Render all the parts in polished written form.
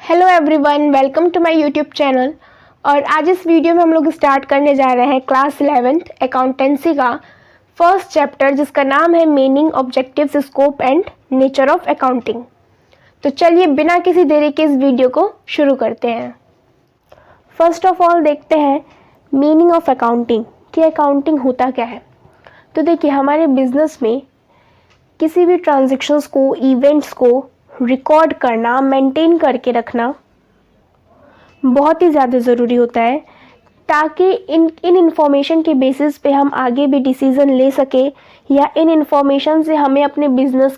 Hello everyone, welcome to my YouTube channel. और आज इस वीडियो में हम लोग स्टार्ट करने जा रहे हैं क्लास 11th अकाउंटेंसी का फर्स्ट चैप्टर, जिसका नाम है meaning, objectives, scope and nature of accounting. तो चलिए बिना किसी देरी के इस वीडियो को शुरू करते हैं। फर्स्ट ऑफ ऑल देखते हैं मीनिंग ऑफ अकाउंटिंग कि अकाउंटिंग होता क्या है। तो देखिए, हमारे बिजनेस में किसी भी ट्रांजैक्शंस को, इवेंट्स को रिकॉर्ड करना, मेंटेन करके रखना बहुत ही ज़्यादा ज़रूरी होता है, ताकि इन इंफॉर्मेशन के बेसिस पे हम आगे भी डिसीज़न ले सके, या इन इंफॉर्मेशन से हमें अपने बिज़नेस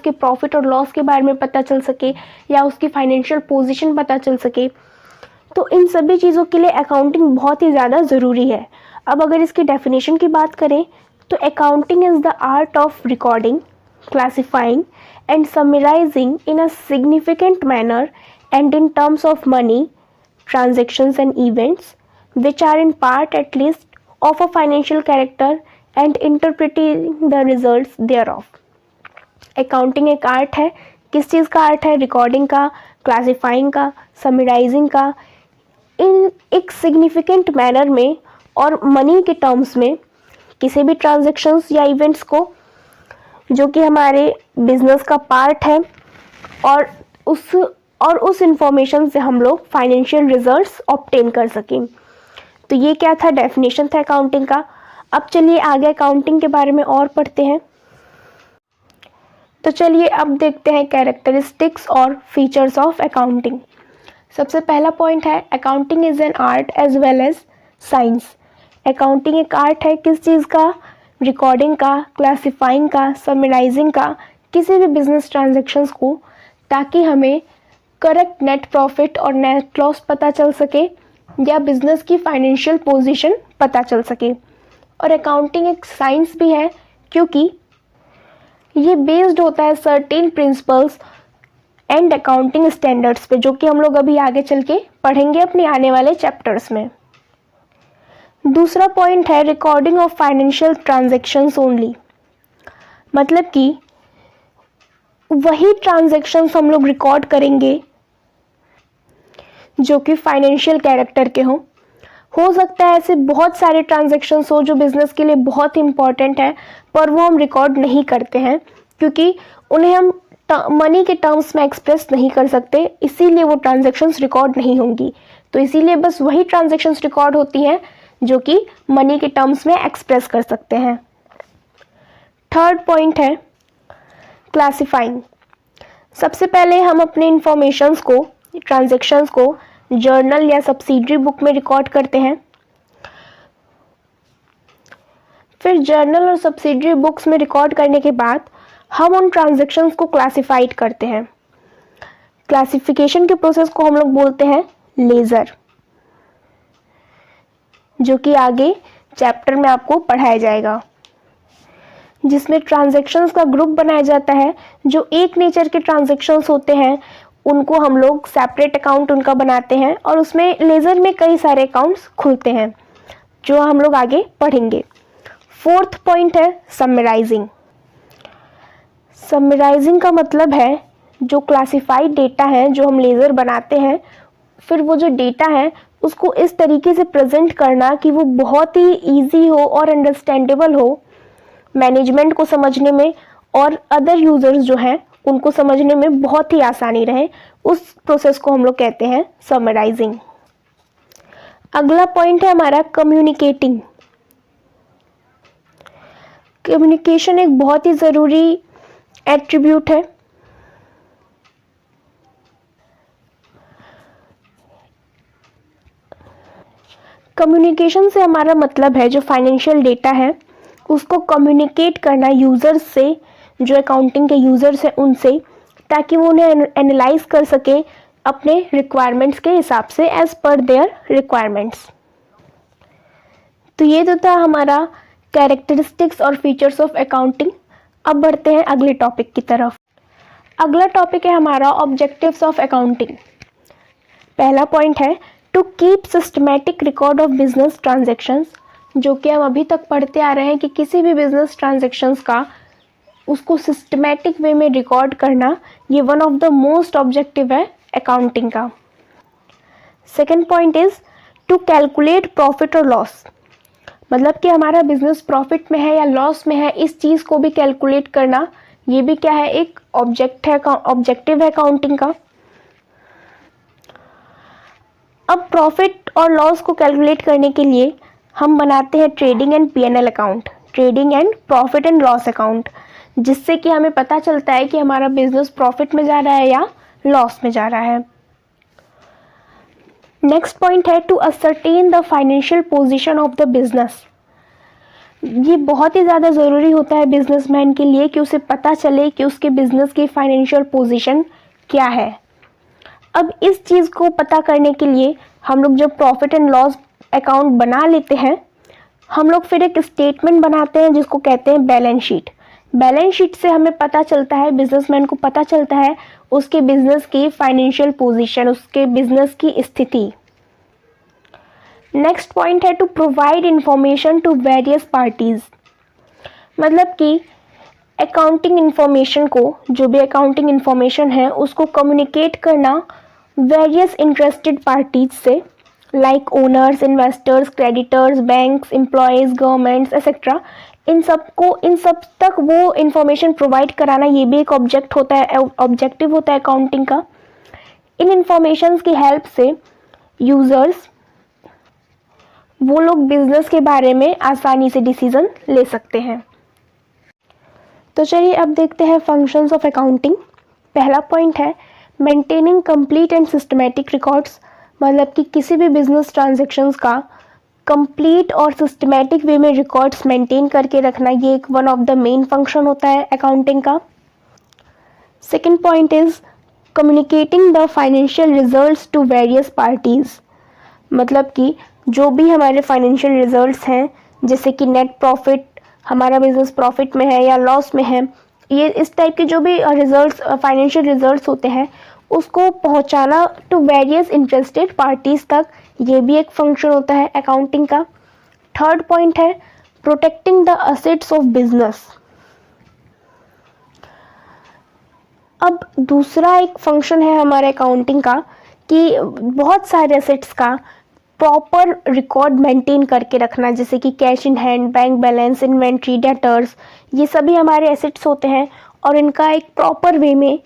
के प्रॉफिट और लॉस के बारे में पता चल सके, या उसकी फाइनेंशियल पोजीशन पता चल सके। तो इन सभी चीज़ों के लिए अकाउंटिंग बहुत ही ज़्यादा ज़रूरी है। अब अगर इसकी डेफिनेशन की बात करें तो accounting is the art of recording, classifying and summarizing in a significant manner and in terms of money, transactions and events which are in part at least of a financial character and interpreting the results thereof. Accounting एक art है। किस चीज़ का art है? Recording का, classifying का, summarising का, इन एक significant manner में और मनी के टर्म्स में किसी भी ट्रांजेक्शन्स या इवेंट्स को जो कि हमारे बिजनेस का पार्ट है, और उस इंफॉर्मेशन से हम लोग फाइनेंशियल रिजल्ट्स ऑब्टेन कर सकें। तो ये क्या था, डेफिनेशन था अकाउंटिंग का। अब चलिए आगे अकाउंटिंग के बारे में और पढ़ते हैं। तो चलिए अब देखते हैं कैरेक्टरिस्टिक्स और फीचर्स ऑफ अकाउंटिंग। सबसे पहला पॉइंट है accounting is an art as well as science. Accounting एक आर्ट है। किस चीज़ का? रिकॉर्डिंग का, क्लासीफाइंग का, समराइजिंग का, किसी भी बिजनेस ट्रांजैक्शंस को, ताकि हमें करेक्ट नेट प्रॉफिट और नेट लॉस पता चल सके, या बिजनेस की फाइनेंशियल पोजीशन पता चल सके। और अकाउंटिंग एक साइंस भी है, क्योंकि ये बेस्ड होता है certain principles and accounting standards पे, जो कि हम लोग अभी आगे चल के पढ़ेंगे अपने आने वाले चैप्टर्स में। दूसरा पॉइंट है recording of financial transactions only. मतलब कि वही ट्रांजैक्शंस हम लोग रिकॉर्ड करेंगे जो कि फाइनेंशियल कैरेक्टर के हों। हो सकता है ऐसे बहुत सारे ट्रांजैक्शंस हो जो बिजनेस के लिए बहुत ही इंपॉर्टेंट है, पर वो हम रिकॉर्ड नहीं करते हैं क्योंकि उन्हें हम मनी के टर्म्स में एक्सप्रेस नहीं कर सकते, इसीलिए वो ट्रांजैक्शंस रिकॉर्ड नहीं होंगी। तो इसीलिए बस वही ट्रांजैक्शंस रिकॉर्ड होती हैं जो कि मनी के टर्म्स में एक्सप्रेस कर सकते हैं। थर्ड पॉइंट है क्लासीफाइंग। सबसे पहले हम अपने इंफॉर्मेशंस को, ट्रांजैक्शंस को जर्नल या सब्सिडरी बुक में रिकॉर्ड करते हैं। फिर जर्नल और सब्सिडरी बुक्स में रिकॉर्ड करने के बाद हम उन ट्रांजैक्शंस को क्लासीफाइड करते हैं। क्लासिफिकेशन के प्रोसेस को हम लोग बोलते हैं लेजर, जो कि आगे चैप्टर में आपको पढ़ाया जाएगा, जिसमें ट्रांजैक्शंस का ग्रुप बनाया जाता है। जो एक नेचर के ट्रांजैक्शंस होते हैं उनको हम लोग सेपरेट अकाउंट उनका बनाते हैं, और उसमें लेजर में कई सारे अकाउंट्स खुलते हैं जो हम लोग आगे पढ़ेंगे। फोर्थ पॉइंट है समराइजिंग। समराइजिंग का मतलब है जो क्लासिफाइड डेटा है जो हम लेजर बनाते हैं, फिर वो जो डेटा है उसको इस तरीके से प्रेजेंट करना कि वो बहुत ही इजी हो और अंडरस्टैंडेबल हो मैनेजमेंट को समझने में, और अदर यूजर्स जो हैं उनको समझने में बहुत ही आसानी रहे। उस प्रोसेस को हम लोग कहते हैं समराइजिंग। अगला पॉइंट है हमारा कम्युनिकेटिंग। कम्युनिकेशन एक बहुत ही ज़रूरी एट्रीब्यूट है। कम्युनिकेशन से हमारा मतलब है जो फाइनेंशियल डेटा है उसको कम्युनिकेट करना यूज़र्स से, जो अकाउंटिंग के यूज़र्स हैं उनसे, ताकि वो उन्हें एनालाइज कर सके अपने रिक्वायरमेंट्स के हिसाब से, एज पर देयर रिक्वायरमेंट्स। तो ये तो था हमारा कैरेक्टरिस्टिक्स और फीचर्स ऑफ अकाउंटिंग। अब बढ़ते हैं अगले टॉपिक की तरफ। अगला टॉपिक है हमारा ऑब्जेक्टिव्स ऑफ अकाउंटिंग। पहला पॉइंट है to keep systematic record of business transactions, जो कि हम अभी तक पढ़ते आ रहे हैं कि किसी भी बिजनेस ट्रांजैक्शंस का उसको सिस्टमैटिक वे में रिकॉर्ड करना, ये one of the most objective है अकाउंटिंग का। Second point is to calculate profit और लॉस, मतलब कि हमारा बिजनेस प्रॉफिट में है या लॉस में है, इस चीज़ को भी कैलकुलेट करना, ये भी क्या है, एक ऑब्जेक्टिव है अकाउंटिंग का। अब प्रॉफिट और लॉस को कैलकुलेट करने के लिए हम बनाते हैं trading and P&L account, trading and profit and loss account, जिससे कि हमें पता चलता है कि हमारा बिजनेस प्रॉफिट में जा रहा है या लॉस में जा रहा है। नेक्स्ट पॉइंट है to ascertain the financial position of the business. ये बहुत ही ज़्यादा ज़रूरी होता है बिजनेसमैन के लिए कि उसे पता चले कि उसके बिजनेस की फाइनेंशियल पोजीशन क्या है। अब इस चीज़ को पता करने के लिए हम लोग जब प्रॉफिट एंड लॉस अकाउंट बना लेते हैं, हम लोग फिर एक स्टेटमेंट बनाते हैं जिसको कहते हैं बैलेंस शीट। बैलेंस शीट से हमें पता चलता है, बिजनेसमैन को पता चलता है उसके बिजनेस की फाइनेंशियल पोजीशन, उसके बिजनेस की स्थिति। नेक्स्ट पॉइंट है to provide information to various parties, मतलब कि अकाउंटिंग इंफॉर्मेशन को, जो भी अकाउंटिंग इंफॉर्मेशन है उसको कम्युनिकेट करना वेरियस इंटरेस्टेड पार्टीज से, like owners, investors, creditors, banks, employees, governments etcetera. इन सब तक वो इंफॉर्मेशन प्रोवाइड कराना, ये भी एक ऑब्जेक्टिव होता है अकाउंटिंग का। इन इंफॉर्मेशन की हेल्प से यूजर्स, वो लोग बिजनेस के बारे में आसानी से डिसीजन ले सकते हैं। तो चलिए अब देखते हैं फंक्शंस ऑफ अकाउंटिंग। पहला पॉइंट है maintaining complete and systematic records, मतलब कि किसी भी बिजनेस ट्रांजैक्शंस का कंप्लीट और सिस्टमैटिक वे में रिकॉर्ड्स मेंटेन करके रखना, ये एक one of the main function होता है अकाउंटिंग का। Second point is communicating the financial results to various parties, मतलब कि जो भी हमारे फाइनेंशियल रिजल्ट्स हैं, जैसे कि नेट प्रॉफिट, हमारा बिजनेस प्रॉफिट में है या लॉस में है, ये इस टाइप के जो भी रिजल्ट्स, फाइनेंशियल रिजल्ट्स होते हैं, उसको पहुंचाना टू वेरियस इंटरेस्टेड पार्टीज तक, ये भी एक फंक्शन होता है अकाउंटिंग का। थर्ड पॉइंट है protecting the assets of business. अब दूसरा एक फंक्शन है हमारे अकाउंटिंग का कि बहुत सारे असेट्स का प्रॉपर रिकॉर्ड मेंटेन करके रखना, जैसे कि cash in hand, bank balance, inventory, debtors, ये सभी हमारे एसेट्स होते हैं और इनका एक प्रॉपर वे में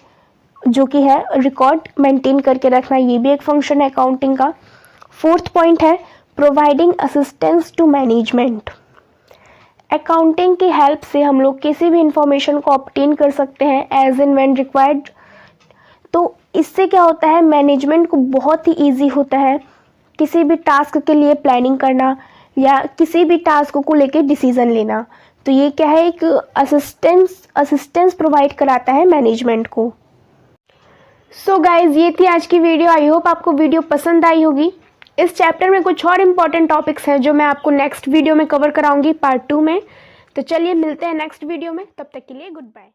जो कि है रिकॉर्ड मेंटेन करके रखना, ये भी एक फंक्शन है अकाउंटिंग का। फोर्थ पॉइंट है providing assistance to management. Accounting की हेल्प से हम लोग किसी भी इंफॉर्मेशन को ऑब्टेन कर सकते हैं एज एंड व्हेन रिक्वायर्ड। तो इससे क्या होता है, मैनेजमेंट को बहुत ही ईजी होता है किसी भी टास्क के लिए प्लानिंग करना या किसी भी टास्क को लेकर डिसीजन लेना। तो ये क्या है, एक असिस्टेंस प्रोवाइड कराता है मैनेजमेंट को। सो गाइज, ये थी आज की वीडियो। आई होप आपको वीडियो पसंद आई होगी। इस चैप्टर में कुछ और इम्पॉर्टेंट टॉपिक्स हैं जो मैं आपको नेक्स्ट वीडियो में कवर कराऊंगी पार्ट 2 में। तो चलिए मिलते हैं नेक्स्ट वीडियो में, तब तक के लिए गुड बाय।